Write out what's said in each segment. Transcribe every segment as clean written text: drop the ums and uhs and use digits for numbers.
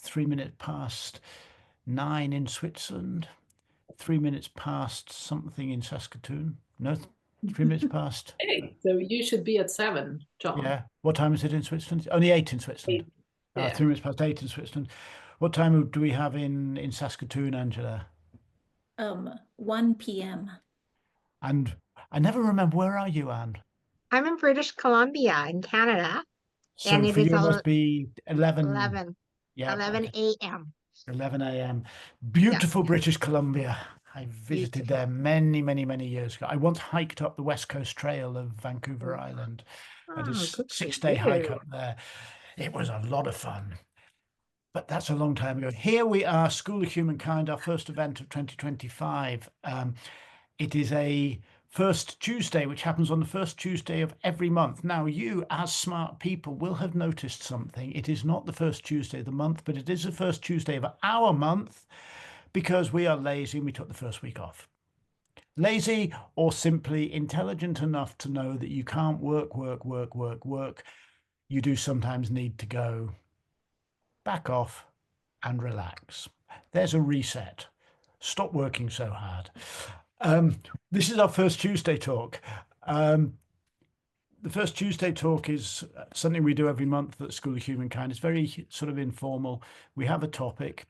3 minutes past 9 in Switzerland, 3 minutes past something in Saskatoon. No, 3 minutes past. Hey, so you should be at 7, John. Yeah. What time is it in Switzerland? Only 8 in Switzerland. 8. Yeah. 3 minutes past 8 in Switzerland. What time do we have in Saskatoon, Angela? 1 p.m. And I never remember, where are you, Anne? I'm in British Columbia in Canada, So and it for is you, it must be 11. 11, Yeah, 11 okay. a.m. 11 a.m. Yeah, Beautiful British Columbia. I visited beautiful. there many, many, many years ago. I once hiked up the West Coast Trail of Vancouver Island. I did a Oh, good for 6-day hike you. up there. It was a lot of fun, but that's a long time ago. Here we are, School of Humankind, our first event of 2025. It is a first Tuesday, which happens on the first Tuesday of every month. Now, you, as smart people, will have noticed something. It is not the first Tuesday of the month, but it is the first Tuesday of our month because we are lazy and we took the first week off. Lazy or simply intelligent enough to know that you can't work, work, work, work, work. You do sometimes need to go back off and relax. There's a reset. Stop working so hard. This is our first Tuesday talk. The first Tuesday talk is something we do every month at School of Humankind. It's very sort of informal. We have a topic.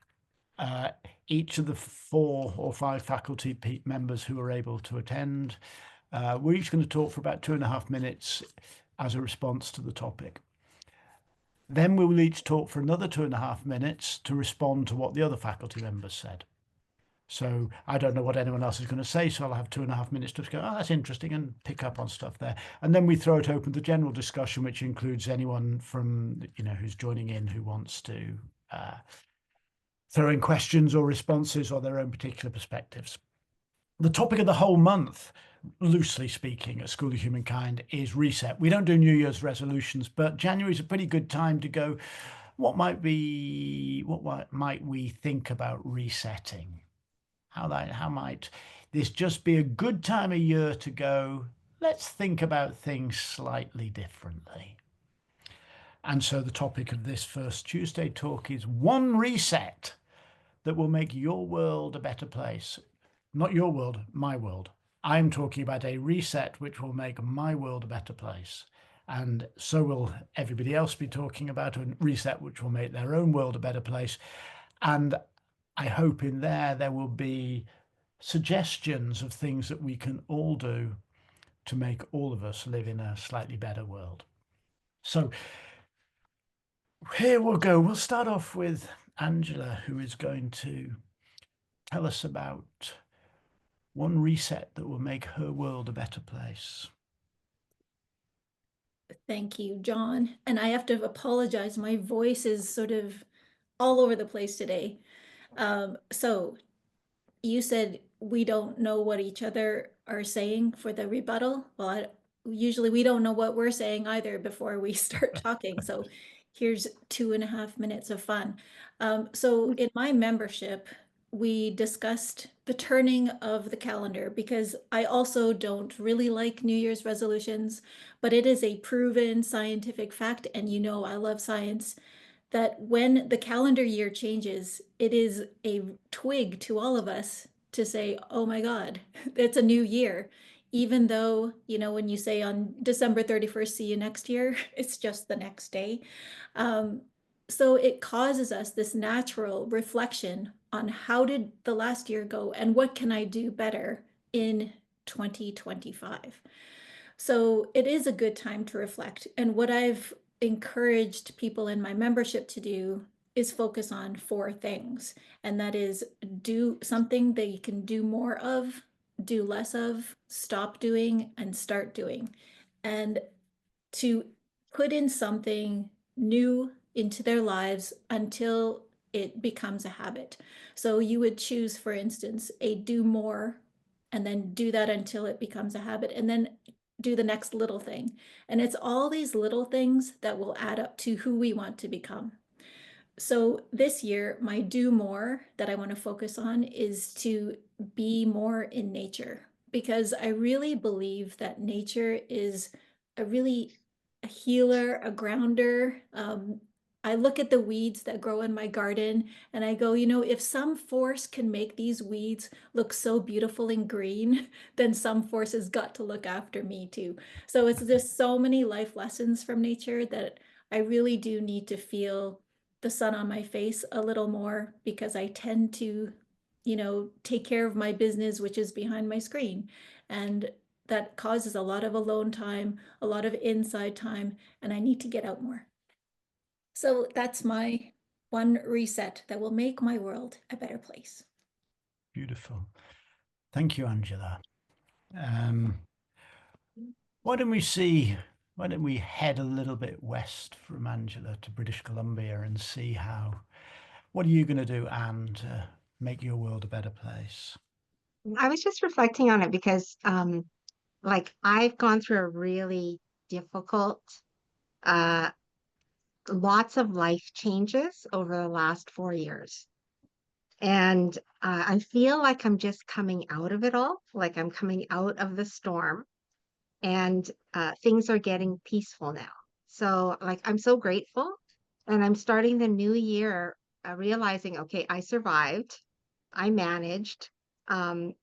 Each of the 4 or 5 faculty members who are able to attend, we're each going to talk for about 2.5 minutes as a response to the topic. Then we will each talk for another 2.5 minutes to respond to what the other faculty members said. So I don't know what anyone else is going to say, so I'll have 2.5 minutes to go, oh, that's interesting, and pick up on stuff there. And then we throw it open to general discussion, which includes anyone from, who's joining in who wants to throw in questions or responses or their own particular perspectives. The topic of the whole month, loosely speaking, at School of Humankind is reset. We don't do New Year's resolutions, but January is a pretty good time to go, what might we think about resetting? How might this just be a good time of year to go, let's think about things slightly differently? And so the topic of this first Tuesday talk is one reset that will make your world a better place. Not your world, my world. I'm talking about a reset which will make my world a better place. And so will everybody else be talking about a reset which will make their own world a better place. And I hope in there will be suggestions of things that we can all do to make all of us live in a slightly better world. So here we'll go. We'll start off with Angela, who is going to tell us about one reset that will make her world a better place. Thank you, John. And I have to apologize. My voice is sort of all over the place today. So you said we don't know what each other are saying for the rebuttal. Well, usually we don't know what we're saying either before we start talking. So here's 2.5 minutes of fun. So in my membership, we discussed the turning of the calendar because I also don't really like New Year's resolutions, but it is a proven scientific fact, and I love science, that when the calendar year changes, it is a twig to all of us to say, oh my God, it's a new year. Even though, when you say on December 31st, see you next year, it's just the next day. So it causes us this natural reflection on how did the last year go and what can I do better in 2025. So it is a good time to reflect. And what I've encouraged people in my membership to do is focus on 4 things. And that is do something that you can do more of, do less of, stop doing, and start doing. And to put in something new into their lives until it becomes a habit. So you would choose, for instance, a do more, and then do that until it becomes a habit, and then do the next little thing. And it's all these little things that will add up to who we want to become. So this year, my do more that I want to focus on is to be more in nature, because I really believe that nature is a healer, a grounder. I look at the weeds that grow in my garden and I go, you know, if some force can make these weeds look so beautiful and green, then some force has got to look after me too. So it's just so many life lessons from nature that I really do need to feel the sun on my face a little more, because I tend to, you know, take care of my business, which is behind my screen. And that causes a lot of alone time, a lot of inside time, and I need to get out more. So that's my one reset that will make my world a better place. Beautiful. Thank you, Angela. Why don't we head a little bit west from Angela to British Columbia and see what are you going to do, Anne, to make your world a better place? I was just reflecting on it because like I've gone through a really difficult lots of life changes over the last 4 years. And I feel like I'm just coming out of it all, like I'm coming out of the storm, and things are getting peaceful now. So, like, I'm so grateful. And I'm starting the new year realizing, okay, I survived, I managed, and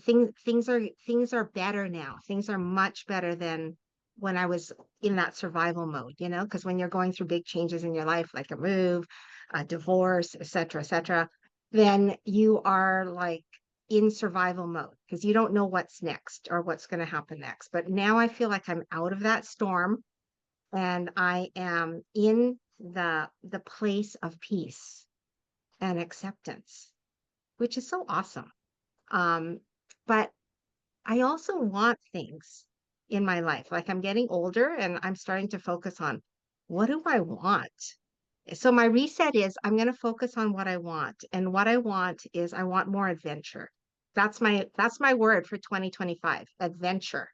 things are better now. Things are much better than when I was in that survival mode, because when you're going through big changes in your life, like a move, a divorce, et cetera, then you are like in survival mode because you don't know what's next or what's going to happen next. But now I feel like I'm out of that storm and I am in the place of peace and acceptance, which is so awesome. But I also want things in my life. Like I'm getting older and I'm starting to focus on what do I want? So my reset is I'm going to focus on what I want. And what I want is I want more adventure. That's my word for 2025, adventure.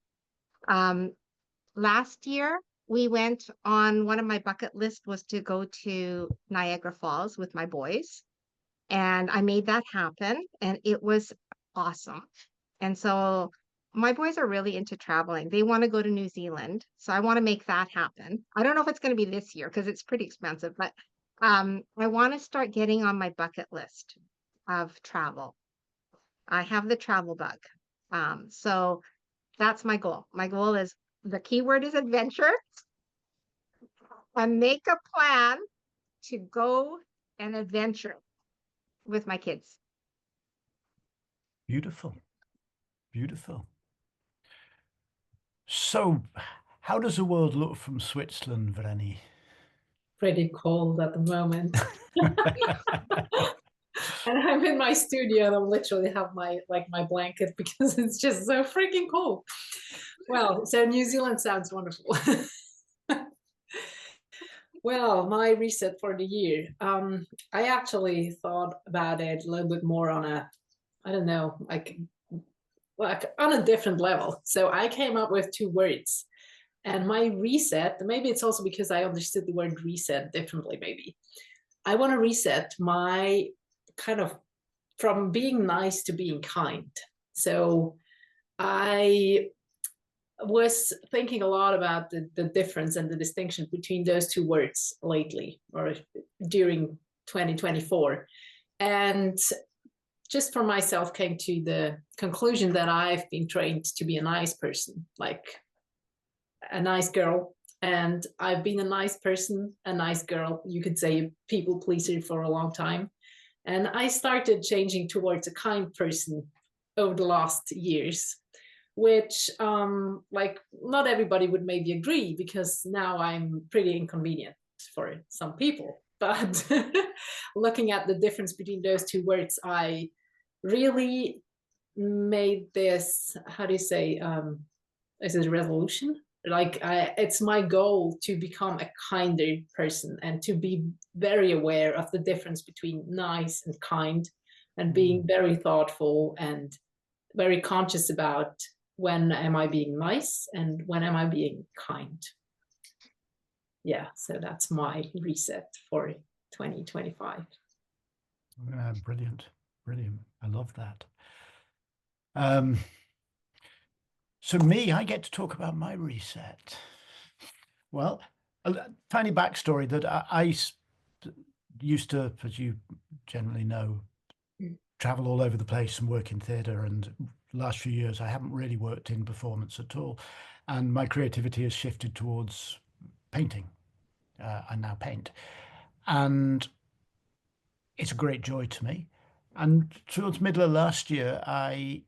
Last year we went on one of my bucket list was to go to Niagara Falls with my boys. And I made that happen and it was awesome. And so my boys are really into traveling. They want to go to New Zealand. So I want to make that happen. I don't know if it's going to be this year because it's pretty expensive, but I want to start getting on my bucket list of travel. I have the travel bug. So that's my goal. My goal is the keyword is adventure. And make a plan to go and adventure with my kids. Beautiful. Beautiful. So, how does the world look from Switzerland, Vreni? Pretty cold at the moment. And I'm in my studio and I literally have my blanket because it's just so freaking cold. Well, so New Zealand sounds wonderful. Well, my reset for the year. I actually thought about it a little bit more on a, I don't know, like on a different level. So I came up with 2 words. And my reset, maybe it's also because I understood the word reset differently, maybe. I want to reset my kind of from being nice to being kind. So I was thinking a lot about the difference and the distinction between those 2 words lately or during 2024. And just for myself came to the conclusion that I've been trained to be a nice person, like a nice girl. And I've been a nice person, a nice girl, you could say a people pleaser for a long time. And I started changing towards a kind person over the last years, which like not everybody would maybe agree because now I'm pretty inconvenient for some people. But looking at the difference between those 2 words, I really made this, how do you say, is it a revolution? Like it's my goal to become a kinder person and to be very aware of the difference between nice and kind and being very thoughtful and very conscious about when am I being nice and when am I being kind. Yeah, so that's my reset for 2025. Brilliant. Brilliant. I love that. So me, I get to talk about my reset. Well, a tiny backstory that used to, as you generally know, travel all over the place and work in theatre. And last few years, I haven't really worked in performance at all. And my creativity has shifted towards painting. I now paint. And it's a great joy to me. And towards middle of last year, I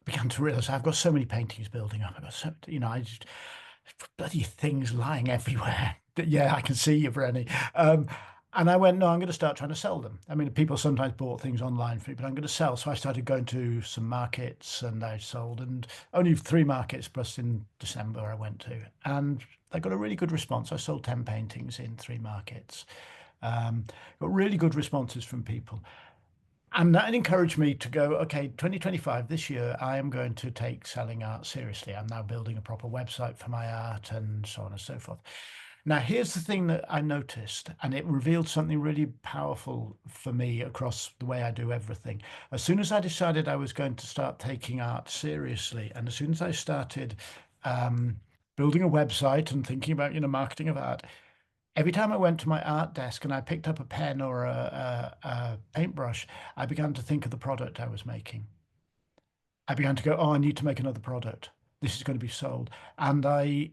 began to realize I've got so many paintings building up. I've got so, I just bloody things lying everywhere. Yeah, I can see you, Vreni. And I went, no, I'm going to start trying to sell them. I mean, people sometimes bought things online for me, but I'm going to sell. So I started going to some markets and I sold, and only 3 markets plus in December I went to. And I got a really good response. I sold 10 paintings in 3 markets. Got really good responses from people. And that encouraged me to go, okay, 2025, this year, I am going to take selling art seriously. I'm now building a proper website for my art and so on and so forth. Now, here's the thing that I noticed, and it revealed something really powerful for me across the way I do everything. As soon as I decided I was going to start taking art seriously, and as soon as I started building a website and thinking about, marketing of art, every time I went to my art desk and I picked up a pen or a paintbrush, I began to think of the product I was making. I began to go, oh, I need to make another product. This is going to be sold. And I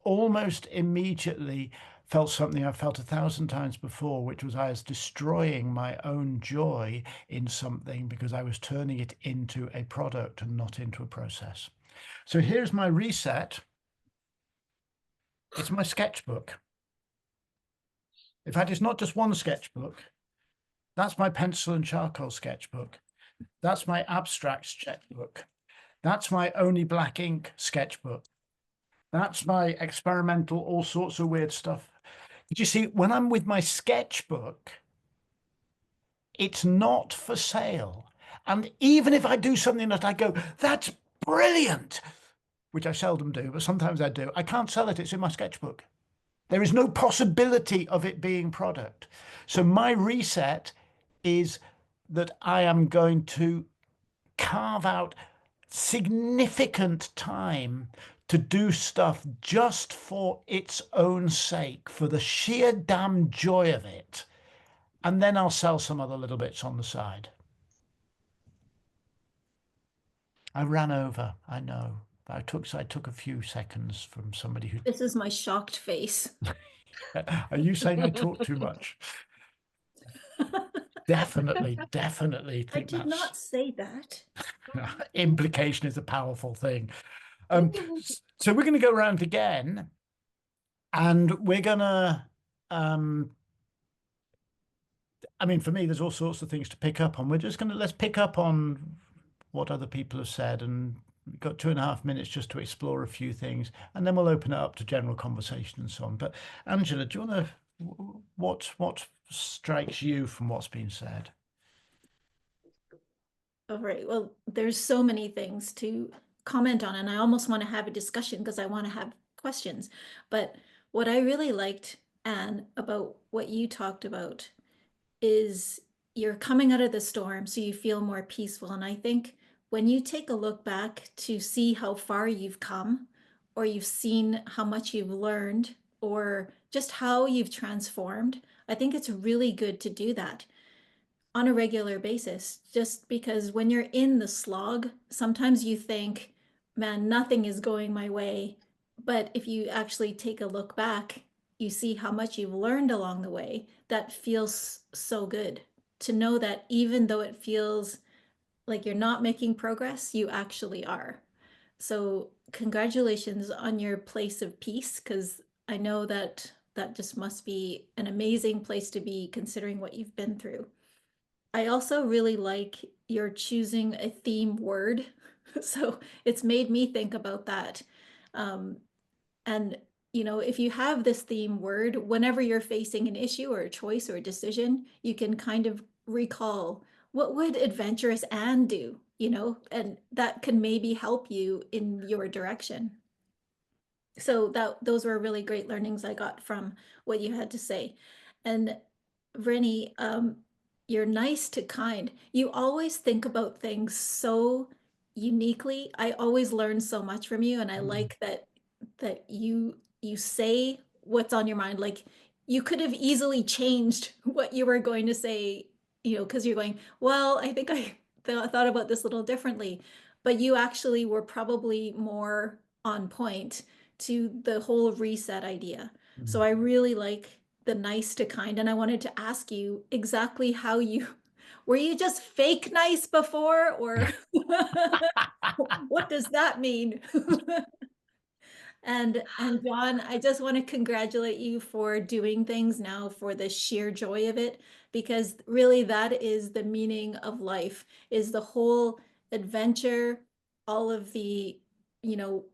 almost immediately felt something I've felt 1,000 times before, which was I was destroying my own joy in something because I was turning it into a product and not into a process. So here's my reset. It's my sketchbook. In fact, it's not just one sketchbook. That's my pencil and charcoal sketchbook. That's my abstract sketchbook. That's my only black ink sketchbook. That's my experimental, all sorts of weird stuff. Did you see, when I'm with my sketchbook, it's not for sale. And even if I do something that I go, that's brilliant, which I seldom do, but sometimes I do, I can't sell it. It's in my sketchbook. There is no possibility of it being product. So my reset is that I am going to carve out significant time to do stuff just for its own sake, for the sheer damn joy of it. And then I'll sell some other little bits on the side. I ran over, I know. I took a few seconds from somebody who... This is my shocked face. Are you saying I talk too much? Definitely I think did that's... not say that. Implication is a powerful thing. So we're going to go around again, and we're going to... I mean, for me, there's all sorts of things to pick up on. We're just going to... Let's pick up on what other people have said, and we've got 2.5 minutes just to explore a few things, and then we'll open it up to general conversation and so on. But Angela, do you want to... What strikes you from what's been said? All right. Well, there's so many things to comment on, and I almost want to have a discussion because I want to have questions. But what I really liked, Anne, about what you talked about is you're coming out of the storm, so you feel more peaceful. And I think when you take a look back to see how far you've come, or you've seen how much you've learned, or just how you've transformed, I think it's really good to do that on a regular basis, just because when you're in the slog, sometimes you think, man, nothing is going my way. But if you actually take a look back, you see how much you've learned along the way. That feels so good to know that even though it feels like you're not making progress, you actually are. So congratulations on your place of peace, because I know that that just must be an amazing place to be considering what you've been through. I also really like your choosing a theme word. So it's made me think about that. And, if you have this theme word, whenever you're facing an issue or a choice or a decision, you can kind of recall, what would adventurous Anne do? And that can maybe help you in your direction. So those were really great learnings I got from what you had to say. And Vreni, you're nice to kind. You always think about things so uniquely. I always learn so much from you, and I like that you say what's on your mind. Like, you could have easily changed what you were going to say, because you're going, well, I think I thought about this a little differently, but you actually were probably more on point to the whole reset idea. So I really like the nice to kind, and I wanted to ask you exactly how were you just fake nice before, or what does that mean? And John, I just want to congratulate you for doing things now for the sheer joy of it, because really that is the meaning of life, is the whole adventure, all of the,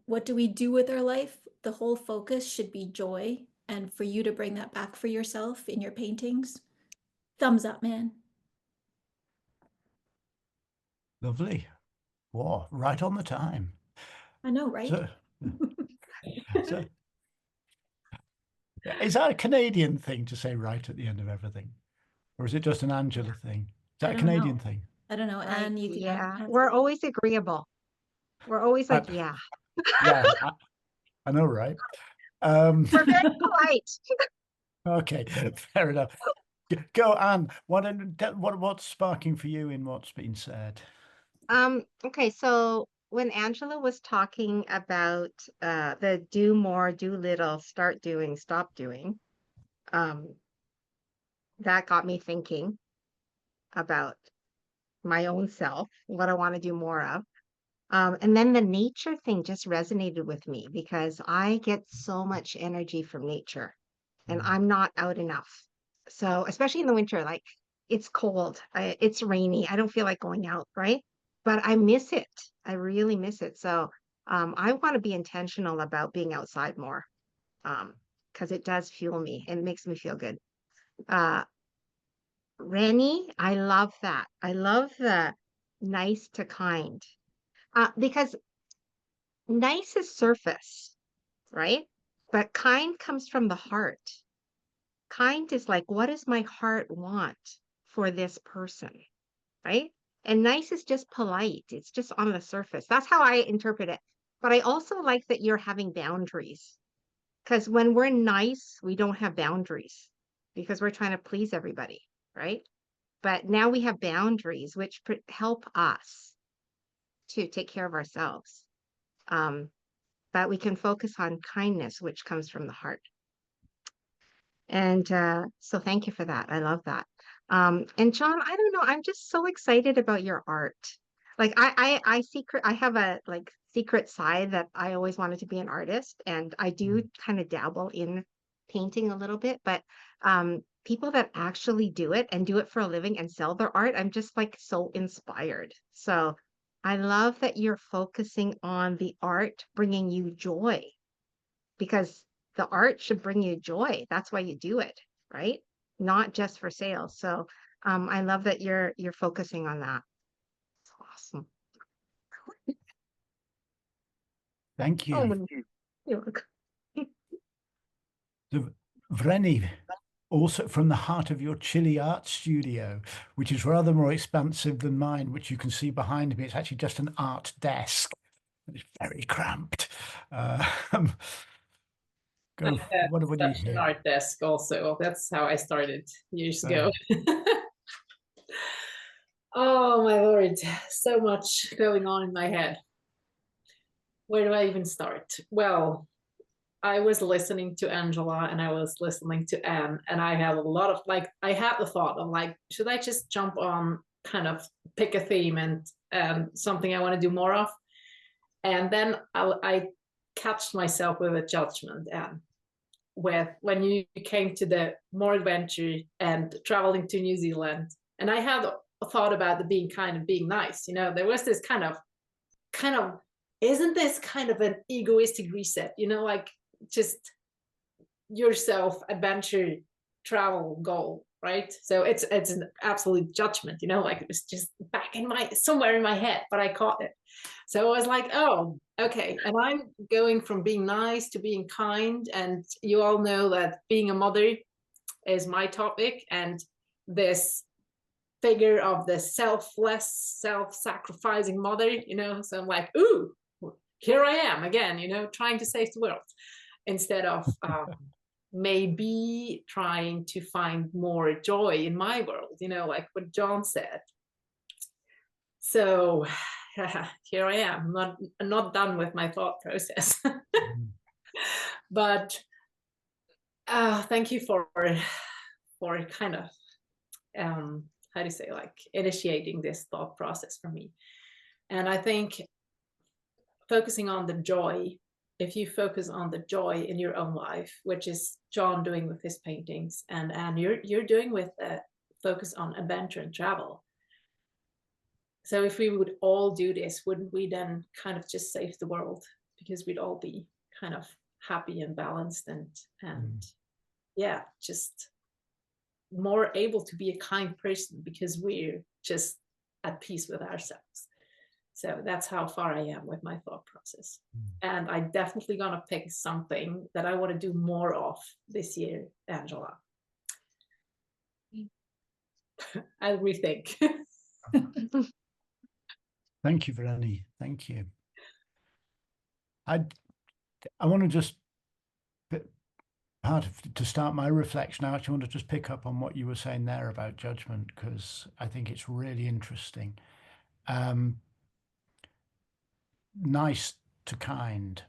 what do we do with our life? The whole focus should be joy. And for you to bring that back for yourself in your paintings, thumbs up, man. Lovely. Whoa, right on the time. I know, right? So is that a Canadian thing to say right at the end of everything? Or is it just an Angela thing? Is that a Canadian thing? I don't know. Right? And you can Yeah, answer we're me. always agreeable. We're always like, yeah. Yeah, I know, right? We're very polite. Okay, fair enough. Go, Anne. What's sparking for you in what's been said? Okay, so when Angela was talking about the do more, do little, start doing, stop doing, that got me thinking about my own self, what I want to do more of. And then the nature thing just resonated with me because I get so much energy from nature and I'm not out enough. So, especially in the winter, like it's cold, it's rainy, I don't feel like going out, right? But I miss it. I really miss it. So, I want to be intentional about being outside more because it does fuel me and it makes me feel good. Vreni, I love that. I love the nice to kind because nice is surface, right? But kind comes from the heart. Kind is like, what does my heart want for this person, right? And nice is just polite. It's just on the surface. That's how I interpret it. But I also like that you're having boundaries because when we're nice, we don't have boundaries because we're trying to please everybody, right? But now we have boundaries which help us to take care of ourselves. But we can focus on kindness, which comes from the heart. And so thank you for that. I love that. And John, I don't know, I'm just so excited about your art. Like I have a like secret side that I always wanted to be an artist, and I do kind of dabble in painting a little bit, but people that actually do it and do it for a living and sell their art, I'm just like so inspired. So I love that you're focusing on the art bringing you joy because the art should bring you joy. That's why you do it, right? Not just for sales. So I love that you're focusing on that. It's awesome. Thank you. Oh, you're welcome. Vreni, also from the heart of your Chile art studio, which is rather more expansive than mine, which you can see behind me. It's actually just an art desk. It's very cramped. Go. What do you Such an hear? art desk also. That's how I started years ago. Oh my Lord, so much going on in my head. Where do I even start? Well, I was listening to Angela and I was listening to Anne, and I had a lot of I had the thought of should I just jump on, kind of pick a theme and something I want to do more of? And then I catched myself with a judgment, and when you came to the more adventure and traveling to New Zealand, and I had a thought about the being kind of being nice. There was this kind of, isn't this kind of an egoistic reset? Just yourself, adventure, travel goal, right? So it's an absolute judgment. It was just back in somewhere in my head, but I caught it. So I was like, oh, okay. And I'm going from being nice to being kind. And you all know that being a mother is my topic. And this figure of the selfless, self-sacrificing mother, so I'm like, ooh, here I am again, trying to save the world instead of maybe trying to find more joy in my world, like what John said. So here I am, not done with my thought process. But thank you for kind of how do you say, like, initiating this thought process for me. And I think focusing on the joy, if you focus on the joy in your own life, which is John doing with his paintings, and you're doing with the focus on adventure and travel. So if we would all do this, wouldn't we then kind of just save the world? Because we'd all be kind of happy and balanced and yeah, just more able to be a kind person because we're just at peace with ourselves. So that's how far I am with my thought process. And I'm definitely gonna pick something that I want to do more of this year, Angela. I'll rethink. Thank you, Vreni. Thank you. I want to just to start my reflection. I actually want to just pick up on what you were saying there about judgment, because I think it's really interesting. Nice to kind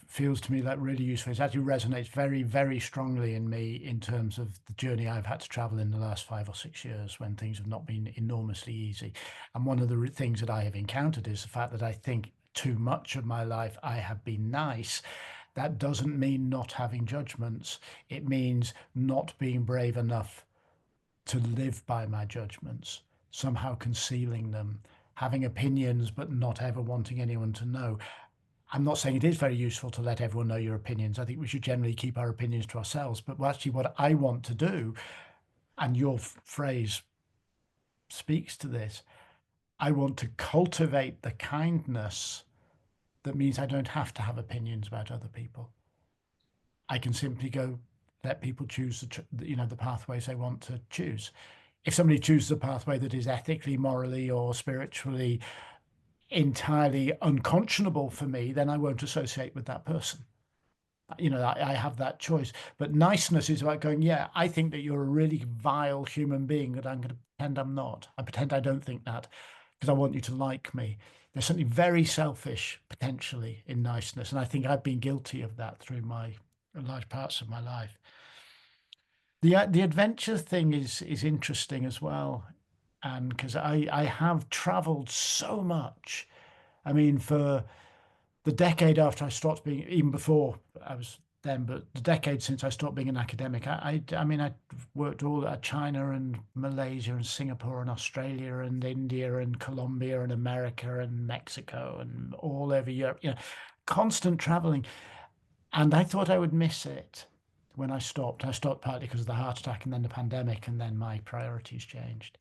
feels to me like really useful. It actually resonates very, very strongly in me in terms of the journey I've had to travel in the last 5 or 6 years when things have not been enormously easy. And one of the things that I have encountered is the fact that I think too much of my life I have been nice. That doesn't mean not having judgments. It means not being brave enough to live by my judgments, somehow concealing them, having opinions, but not ever wanting anyone to know. I'm not saying it is very useful to let everyone know your opinions. I think we should generally keep our opinions to ourselves. But actually what I want to do, and your phrase speaks to this, I want to cultivate the kindness that means I don't have to have opinions about other people. I can simply go let people choose the pathways they want to choose. If somebody chooses a pathway that is ethically, morally, or spiritually entirely unconscionable for me, then I won't associate with that person. I have that choice. But niceness is about going, yeah, I think that you're a really vile human being, that I'm going to pretend I'm not. I pretend I don't think that because I want you to like me. There's something very selfish potentially in niceness, and I think I've been guilty of that through my large parts of my life. The adventure thing is interesting as well, and because I have traveled so much. I mean, for the decade after I stopped being, even before I was then, but the decade since I stopped being an academic, I mean, I worked all at China and Malaysia and Singapore and Australia and India and Colombia and America and Mexico and all over Europe, constant traveling. And I thought I would miss it when I stopped. I stopped partly because of the heart attack and then the pandemic, and then my priorities changed.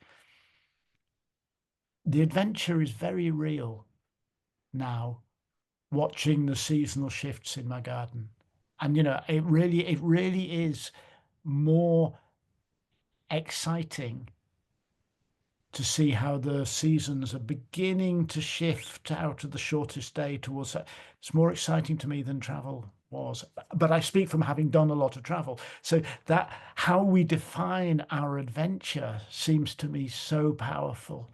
The adventure is very real now, watching the seasonal shifts in my garden. And, it really is more exciting to see how the seasons are beginning to shift out of the shortest day towards that. It's more exciting to me than travel was, but I speak from having done a lot of travel. So that how we define our adventure seems to me so powerful.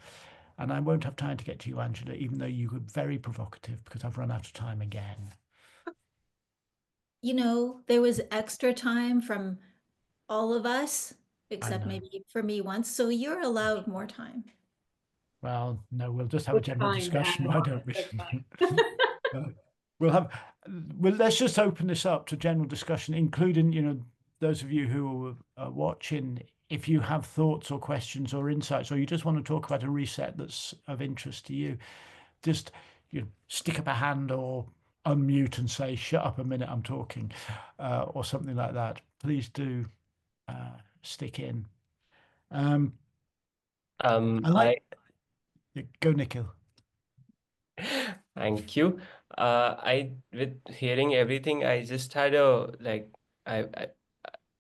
And I won't have time to get to you, Angela, even though you were very provocative, because I've run out of time again. There was extra time from all of us, except know. maybe for me once. So you're allowed more time. Well, no, we'll just have a general discussion. Why don't we? Let's just open this up to general discussion, including, those of you who are watching. If you have thoughts or questions or insights, or you just want to talk about a reset that's of interest to you, just stick up a hand or unmute and say, "Shut up a minute, I'm talking," or something like that. Please do stick in. Go, Nikhil. Thank you. With hearing everything, I just had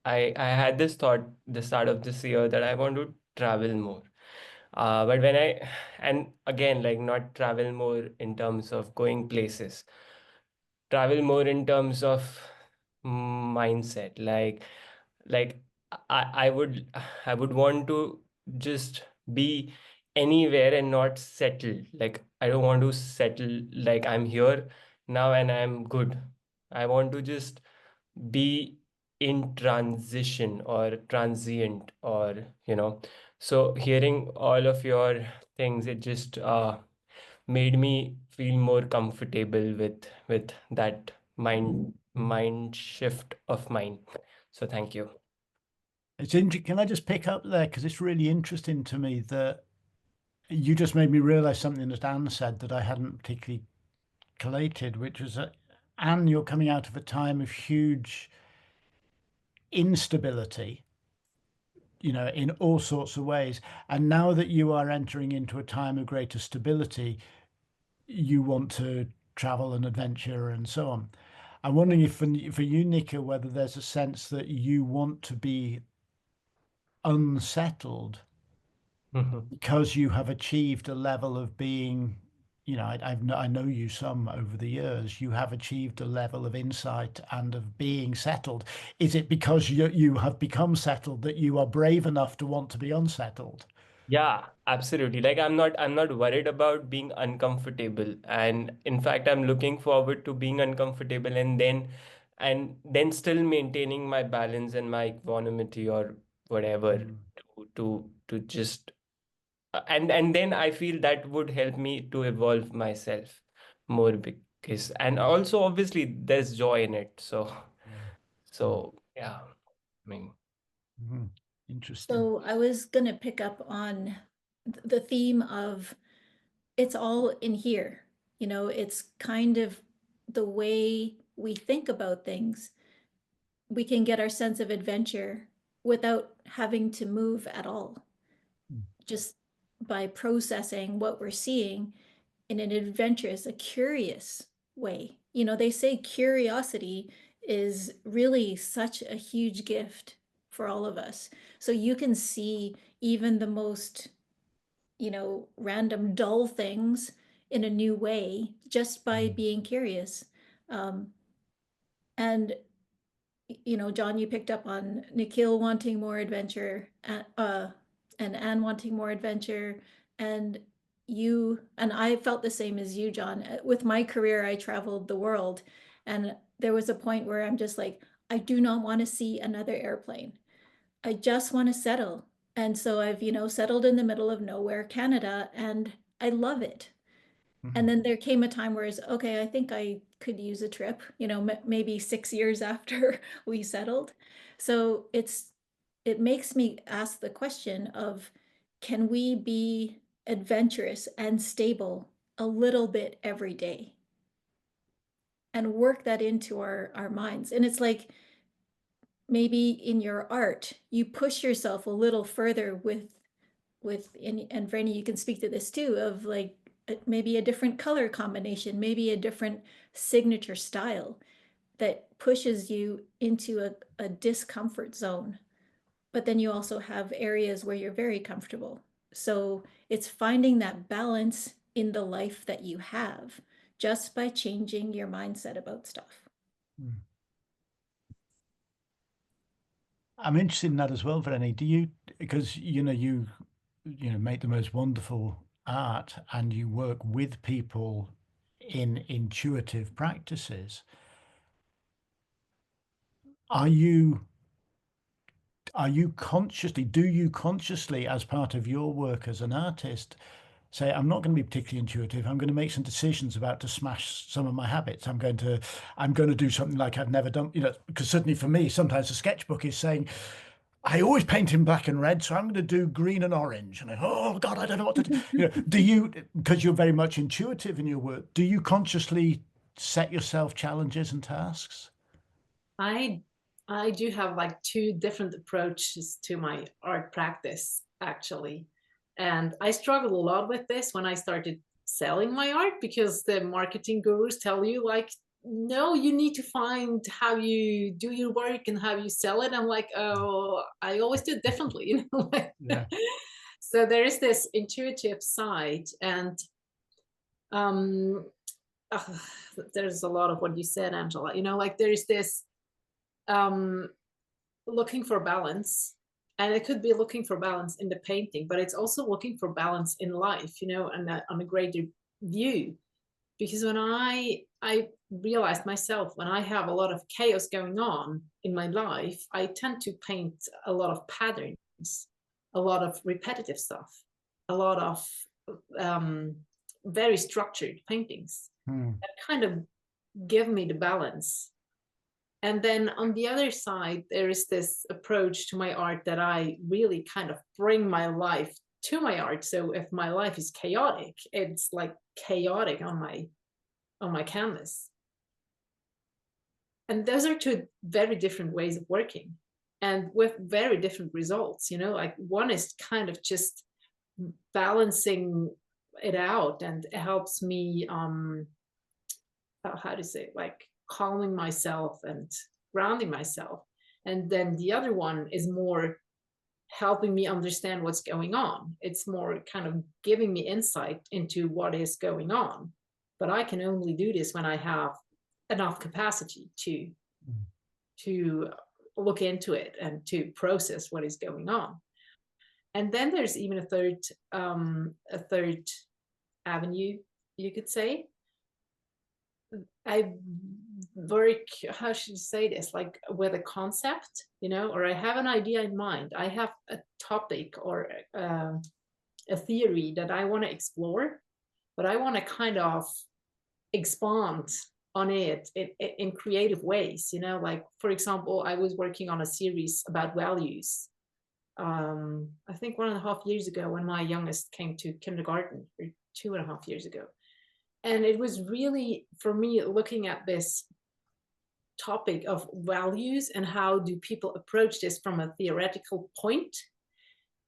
I had this thought the start of this year that I want to travel more. But and again, not travel more in terms of going places, travel more in terms of mindset. Like I would want to just be anywhere and not settle. Like I don't want to settle, like I'm here now and I'm good. I want to just be in transition or transient, or so hearing all of your things, it just made me feel more comfortable with that mind shift of mine. So thank you. It's can I just pick up there, because it's really interesting to me that you just made me realize something that Anne said that I hadn't particularly collated, which was that, Anne, you're coming out of a time of huge instability, in all sorts of ways. And now that you are entering into a time of greater stability, you want to travel and adventure and so on. I'm wondering if for you, Nika, whether there's a sense that you want to be unsettled because you have achieved a level of being, I know you some over the years, you have achieved a level of insight and of being settled. Is it because you have become settled that you are brave enough to want to be unsettled? Yeah, absolutely. Like I'm not worried about being uncomfortable. And in fact, I'm looking forward to being uncomfortable and then still maintaining my balance and my equanimity or whatever, to just and then I feel that would help me to evolve myself more, because and also obviously there's joy in it. So yeah, I mean. Mhm. Interesting. So I was gonna pick up on the theme of it's all in here. It's kind of the way we think about things. We can get our sense of adventure without having to move at all, just by processing what we're seeing in an adventurous, a curious way. They say curiosity is really such a huge gift for all of us. So you can see even the most, random dull things in a new way just by being curious. And John, you picked up on Nikhil wanting more adventure, and Anne wanting more adventure, and I felt the same as you, John. With my career, I traveled the world, and there was a point where I'm just like, I do not want to see another airplane. I just want to settle. And so I've, settled in the middle of nowhere, Canada, and I love it. And then there came a time where it's okay, I think I could use a trip, maybe 6 years after we settled. So it makes me ask the question of, can we be adventurous and stable a little bit every day and work that into our minds? And it's like, maybe in your art, you push yourself a little further and Vreni, you can speak to this too, of like maybe a different color combination, maybe a different signature style that pushes you into a discomfort zone. But then you also have areas where you're very comfortable. So it's finding that balance in the life that you have just by changing your mindset about stuff. I'm interested in that as well, Vreni. Do you, because you make the most wonderful art and you work with people in intuitive practices. Do you consciously, as part of your work as an artist, say, I'm not going to be particularly intuitive. I'm going to make some decisions about to smash some of my habits. I'm going to do something like I've never done, because certainly for me, sometimes a sketchbook is saying, I always paint in black and red, so I'm going to do green and orange. And oh God, I don't know what to do. Do you, because you're very much intuitive in your work, do you consciously set yourself challenges and tasks? I do have like two different approaches to my art practice, actually. And I struggled a lot with this when I started selling my art, because the marketing gurus tell you like, no, you need to find how you do your work and how you sell it. I'm like, oh, I always do it differently, Yeah. So there is this intuitive side, and there's a lot of what you said, Angela. Like there is this looking for balance. And it could be looking for balance in the painting, but it's also looking for balance in life, you know, and on a greater view. Because when I realized myself, when I have a lot of chaos going on in my life, I tend to paint a lot of patterns, a lot of repetitive stuff, a lot of very structured paintings that kind of give me the balance. And then on the other side, there is this approach to my art that I really kind of bring my life to my art. So if my life is chaotic, it's like chaotic on my canvas. And those are two very different ways of working, and with very different results. You know, like one is kind of just balancing it out, and it helps me how to say, like calming myself and grounding myself. And then the other one is more helping me understand what's going on. It's more kind of giving me insight into what is going on. But I can only do this when I have enough capacity to look into it and to process what is going on. And then there's even a third avenue, you could say. I work, how should you say this, like with a concept, you know, or I have an idea in mind. I have a topic or a theory that I want to explore, but I want to kind of expand on it in creative ways, you know, like, for example, I was working on a series about values. I think 1.5 years ago when my youngest came to kindergarten, or 2.5 years ago. And it was really, for me, looking at this topic of values and how do people approach this from a theoretical point,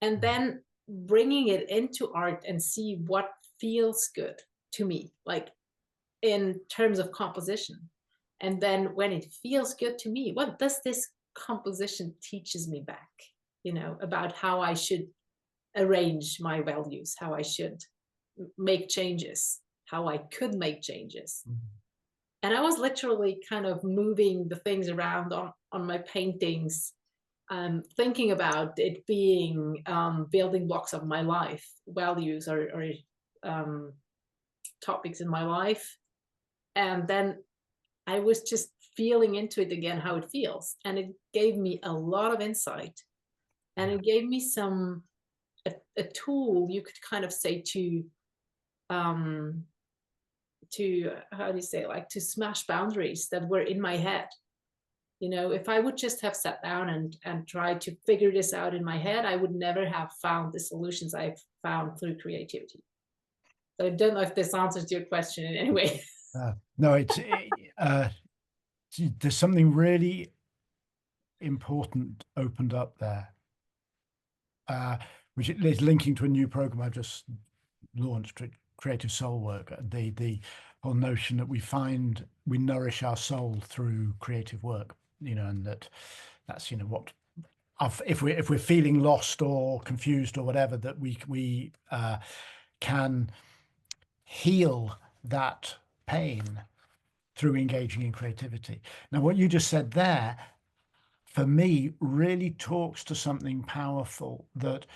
and then bringing it into art and see what feels good to me, like in terms of composition. And then when it feels good to me, what does this composition teaches me back, you know, about how I should arrange my values, how I should make changes, how I could make changes. And I was literally kind of moving the things around on my paintings, thinking about it being building blocks of my life, values or topics in my life. And then I was just feeling into it again, how it feels. And it gave me a lot of insight. And it gave me a tool, you could kind of say, to how do you say, like to smash boundaries that were in my head. You know, if I would just have sat down and tried to figure this out in my head, I would never have found the solutions I've found through creativity. So I don't know if this answers your question in any way. No, there's something really important opened up there, which is linking to a new program I've just launched, Creative Soul Work. The whole notion that we nourish our soul through creative work, you know, and that's, you know, what if we're feeling lost or confused or whatever, that we can heal that pain through engaging in creativity. Now, what you just said there, for me, really talks to something powerful, that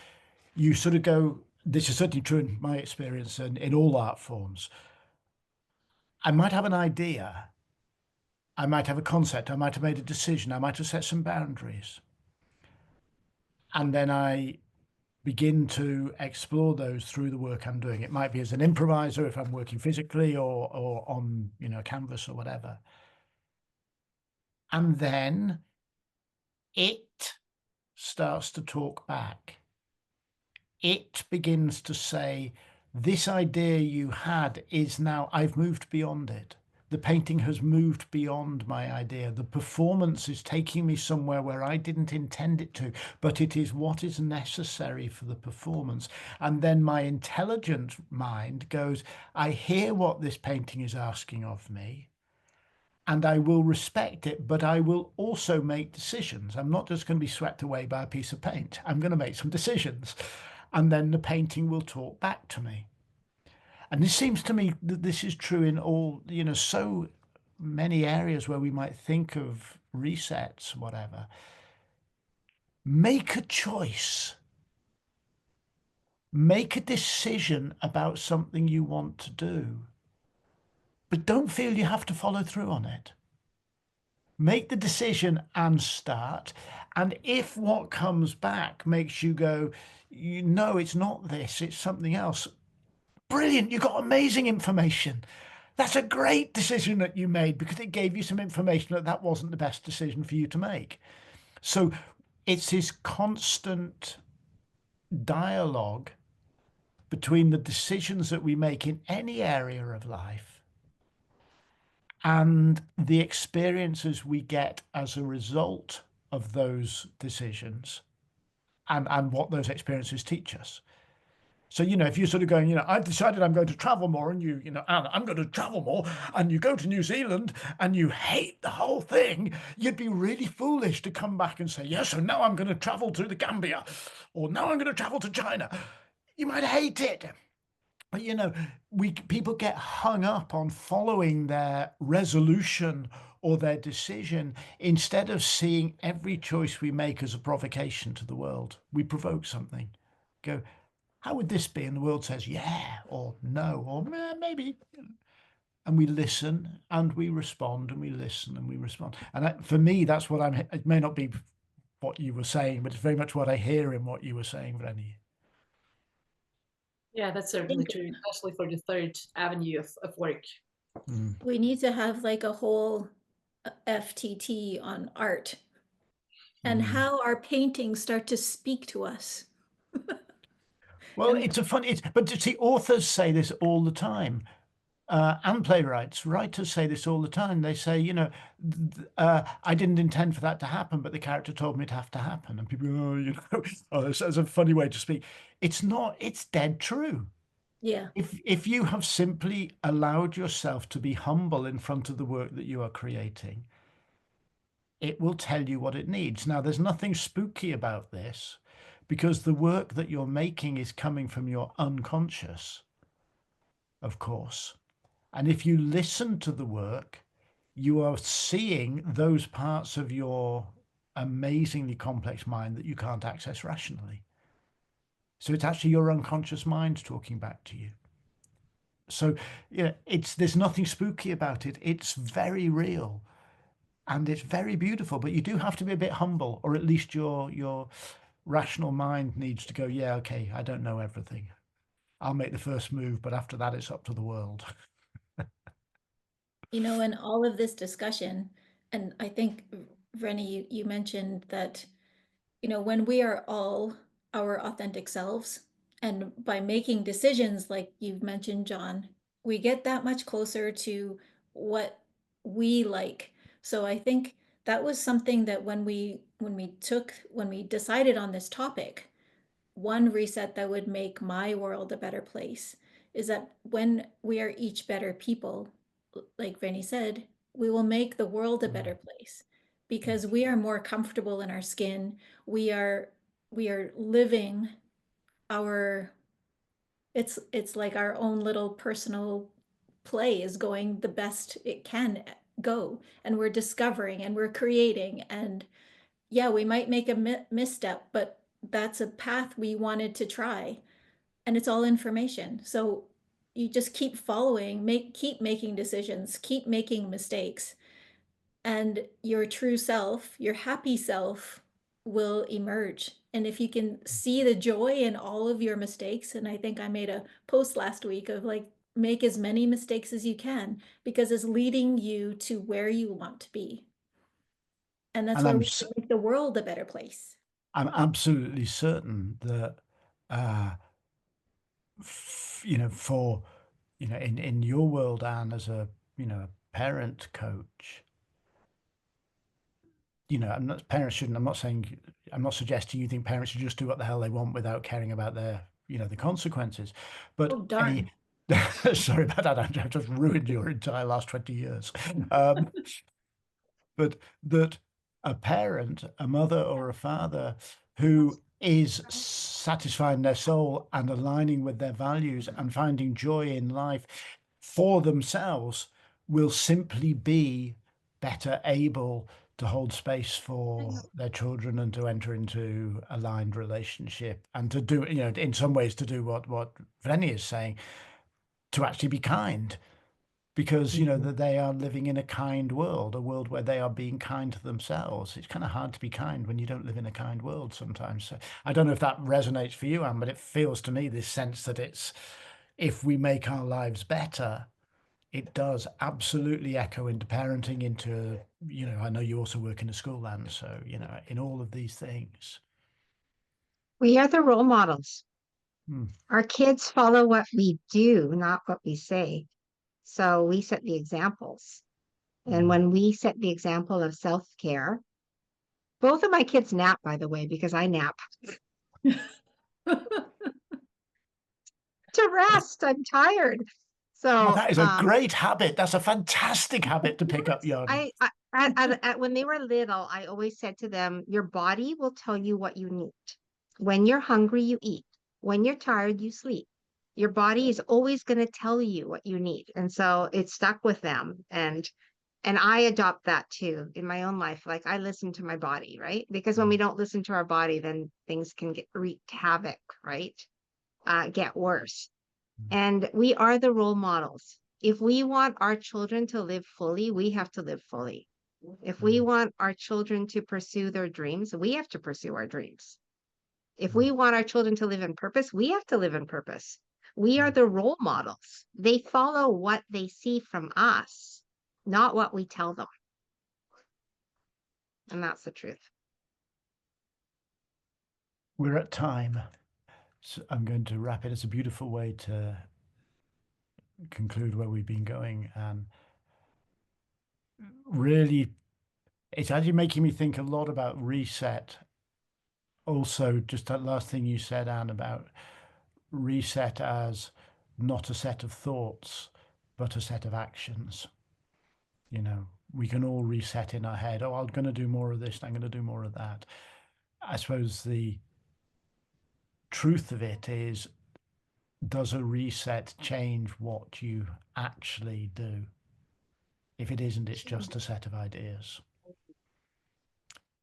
you sort of go, this is certainly true in my experience and in all art forms. I might have an idea, I might have a concept, I might have made a decision, I might have set some boundaries. And then I begin to explore those through the work I'm doing. It might be as an improviser if I'm working physically or on, you know, canvas or whatever. And then it starts to talk back. It begins to say, this idea you had is now, I've moved beyond it. The painting has moved beyond my idea. The performance is taking me somewhere where I didn't intend it to, but it is what is necessary for the performance. And then my intelligent mind goes, I hear what this painting is asking of me, and I will respect it, but I will also make decisions. I'm not just going to be swept away by a piece of paint. I'm going to make some decisions. And then the painting will talk back to me. And this seems to me that this is true in all, you know, so many areas where we might think of resets, whatever, make a choice. Make a decision about something you want to do, but don't feel you have to follow through on it. Make the decision and start. And if what comes back makes you go, you know, it's not this, it's something else, brilliant, you got amazing information. That's a great decision that you made because it gave you some information that that wasn't the best decision for you to make. So it's this constant dialogue between the decisions that we make in any area of life and the experiences we get as a result of those decisions, and what those experiences teach us. So, you know, if you're sort of going, you know, I've decided I'm going to travel more, and you know, Anne, I'm going to travel more, and you go to New Zealand and you hate the whole thing, you'd be really foolish to come back and say, yes, so now I'm going to travel to the Gambia, or now I'm going to travel to China. You might hate it. But, you know, people get hung up on following their resolution or their decision instead of seeing every choice we make as a provocation to the world. We provoke something. Go, how would this be? And the world says, yeah, or no, or maybe. And we listen and we respond, and we listen and we respond. And for me, that's what I'm, it may not be what you were saying, but it's very much what I hear in what you were saying, Vreni. Yeah, that's certainly true, especially for the third avenue of work. We need to have like a whole FTT on art and how our paintings start to speak to us. Well, it's a fun, but see, authors say this all the time. And playwrights, writers say this all the time. They say, you know, I didn't intend for that to happen, but the character told me it have to happen. And people go, oh, you know, oh, that's a funny way to speak. It's not, it's dead true. Yeah. If you have simply allowed yourself to be humble in front of the work that you are creating, it will tell you what it needs. Now, there's nothing spooky about this because the work that you're making is coming from your unconscious, of course. And if you listen to the work, you are seeing those parts of your amazingly complex mind that you can't access rationally. So it's actually your unconscious mind talking back to you. So, yeah, there's nothing spooky about it. It's very real and it's very beautiful, but you do have to be a bit humble, or at least your rational mind needs to go, yeah, okay, I don't know everything. I'll make the first move, but after that, it's up to the world. You know, in all of this discussion, and I think, Vreni, you mentioned that, you know, when we are all our authentic selves, and by making decisions like you've mentioned, John, we get that much closer to what we like. So I think that was something that when we decided on this topic, one reset that would make my world a better place is that when we are each better people, like Vreni said, we will make the world a better place because we are more comfortable in our skin. We are living our, it's like our own little personal play is going the best it can go, and we're discovering and we're creating, and yeah, we might make a misstep, but that's a path we wanted to try, and it's all information. So you just keep following, keep making decisions, keep making mistakes, and your true self, your happy self, will emerge. And if you can see the joy in all of your mistakes, and I think I made a post last week of like, make as many mistakes as you can because it's leading you to where you want to be. And that's And where we can make the world a better place. I'm absolutely certain that, you know, for, you know, in your world, Anne, as a, you know, a parent coach, you know, parents shouldn't, I'm not suggesting you think parents should just do what the hell they want without caring about their, you know, the consequences. But Oh, darn. sorry about that, I've just ruined your entire last 20 years. But that a parent, a mother or a father who is satisfying their soul and aligning with their values and finding joy in life for themselves will simply be better able to hold space for their children and to enter into aligned relationship and to do, you know, in some ways to do what Vreni is saying, to actually be kind, because, you know, that they are living in a kind world, a world where they are being kind to themselves. It's kind of hard to be kind when you don't live in a kind world sometimes. So I don't know if that resonates for you, Anne, but it feels to me this sense that it's, if we make our lives better, it does absolutely echo into parenting, into, you know, I know you also work in a school, Anne, so, you know, in all of these things. We are the role models. Hmm. Our kids follow what we do, not what we say. So we set the examples. And when we set the example of self-care, both of my kids nap, by the way, because I nap to rest. I'm tired. Oh, So that is a great habit. That's a fantastic habit to pick up, Yarn. When they were little, I always said to them, your body will tell you what you need. When you're hungry, you eat. When you're tired, you sleep. Your body is always going to tell you what you need. And so it stuck with them. And I adopt that too in my own life. Like I listen to my body, right? Because when we don't listen to our body, then things can wreak havoc, right? Get worse. And we are the role models. If we want our children to live fully, we have to live fully. If we want our children to pursue their dreams, we have to pursue our dreams. If we want our children to live in purpose, we have to live in purpose. We are the role models. They follow what they see from us, not what we tell them. And that's the truth. We're at time. So I'm going to wrap it. It's a beautiful way to conclude where we've been going. And really, it's actually making me think a lot about reset. Also, just that last thing you said, Anne, about reset as not a set of thoughts, but a set of actions. You know, we can all reset in our head. Oh, I'm going to do more of this. I'm going to do more of that. I suppose the truth of it is, does a reset change what you actually do? If it isn't, it's just a set of ideas.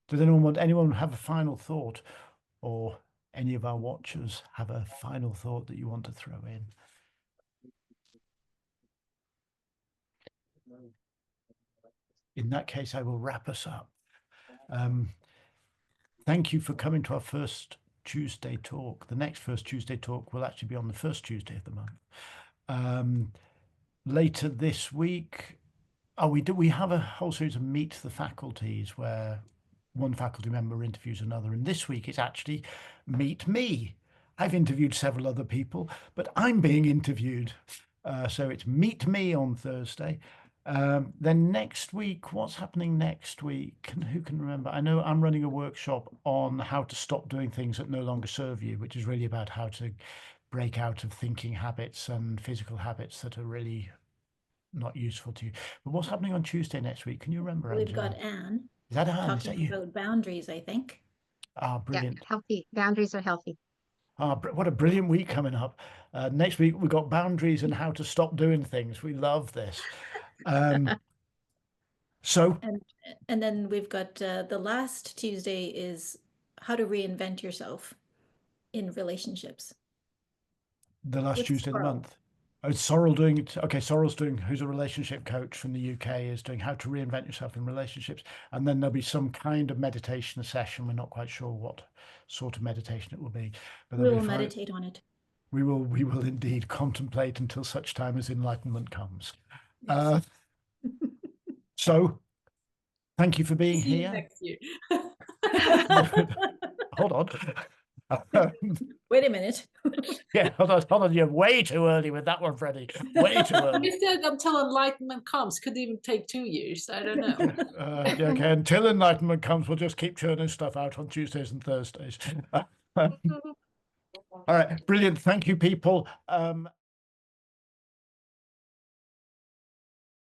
Does anyone have a final thought, or any of our watchers have a final thought that you want to throw in? In that case, I will wrap us up. Thank you for coming to our first Tuesday talk. The next first Tuesday talk will actually be on the first Tuesday of the month. Later this week, we have a whole series of Meet the Faculties where one faculty member interviews another. And this week it's actually Meet Me. I've interviewed several other people, but I'm being interviewed. So it's Meet Me on Thursday. Then next week, what's happening next week? And who can remember? I know I'm running a workshop on how to stop doing things that no longer serve you, which is really about how to break out of thinking habits and physical habits that are really not useful to you. But what's happening on Tuesday next week? Can you remember, We've Angela? got Anne Is that Anne? Is that talking you? about boundaries, I think. Ah, brilliant. Yeah, healthy. Boundaries are healthy. What a brilliant week coming up. Next week, we've got boundaries and how to stop doing things. We love this. So And then we've got the last Tuesday is how to reinvent yourself in relationships. the last With Tuesday of the Sorrel. month. Oh, Sorrel doing it. Okay, Sorrel's doing, who's a relationship coach from the UK, is doing how to reinvent yourself in relationships. And then there'll be some kind of meditation session. We're not quite sure what sort of meditation it will be. But We will meditate on it. We will indeed contemplate until such time as enlightenment comes. Yes. So thank you for being See you here. next year. Hold on. Wait a minute. Yeah, hold on. You're way too early with that one, Freddie. Way too early. You said until enlightenment comes. Could even take 2 years. I don't know. Yeah, okay, until enlightenment comes, we'll just keep churning stuff out on Tuesdays and Thursdays. All right, brilliant. Thank you, people.